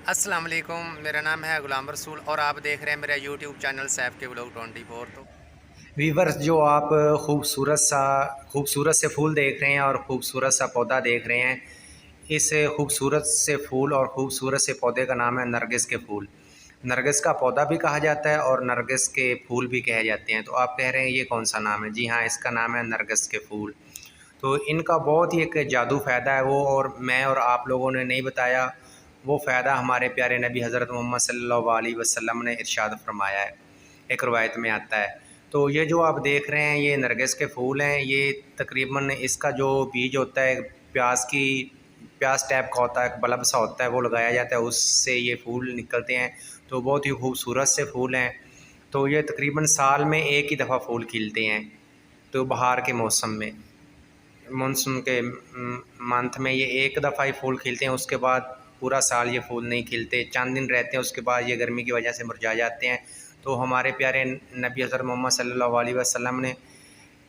السلام علیکم، میرا نام ہے غلام رسول اور آپ دیکھ رہے ہیں میرا یوٹیوب چینل سیف کے بلاگ 24۔ تو ویورز جو آپ خوبصورت سے پھول دیکھ رہے ہیں اور خوبصورت سا پودا دیکھ رہے ہیں، اس خوبصورت سے پھول اور خوبصورت سے پودے کا نام ہے نرگس کے پھول۔ نرگس کا پودا بھی کہا جاتا ہے اور نرگس کے پھول بھی کہے جاتے ہیں۔ تو آپ کہہ رہے ہیں یہ کون سا نام ہے؟ جی ہاں، اس کا نام ہے نرگس کے پھول۔ تو ان کا بہت ہی ایک جادو فائدہ ہے وہ، اور میں اور آپ لوگوں نے نہیں بتایا وہ فائدہ ہمارے پیارے نبی حضرت محمد صلی اللہ علیہ وسلم نے ارشاد فرمایا ہے، ایک روایت میں آتا ہے۔ تو یہ جو آپ دیکھ رہے ہیں یہ نرگس کے پھول ہیں۔ یہ تقریباً اس کا جو بیج ہوتا ہے پیاز ٹائپ کا ہوتا ہے، ایک بلب سا ہوتا ہے، وہ لگایا جاتا ہے، اس سے یہ پھول نکلتے ہیں۔ تو بہت ہی خوبصورت سے پھول ہیں۔ تو یہ تقریباً سال میں ایک ہی دفعہ پھول کھلتے ہیں، تو بہار کے موسم میں، مانسون کے منتھ میں یہ ایک دفعہ ہی پھول کھلتے ہیں۔ اس کے بعد پورا سال یہ پھول نہیں کھلتے، چند دن رہتے ہیں، اس کے بعد یہ گرمی کی وجہ سے مرجھا جاتے ہیں۔ تو ہمارے پیارے نبی حضرت محمد صلی اللہ علیہ وسلم نے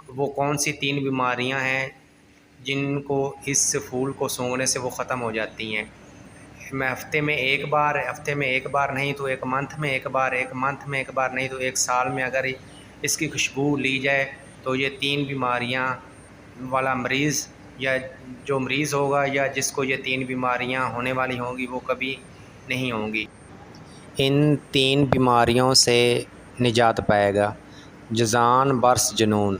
وہ کون سی 3 بیماریاں ہیں جن کو اس پھول کو سونگھنے سے وہ ختم ہو جاتی ہیں؟ میں ہفتے میں ایک بار نہیں تو ایک منتھ میں ایک بار، ایک منتھ میں ایک بار نہیں تو ایک سال میں اگر اس کی خوشبو لی جائے تو یہ 3 بیماریاں والا مریض، یا جو مریض ہوگا یا جس کو یہ 3 بیماریاں ہونے والی ہوں گی، وہ کبھی نہیں ہوں گی۔ ان 3 بیماریوں سے نجات پائے گا: جذام، برص، جنون۔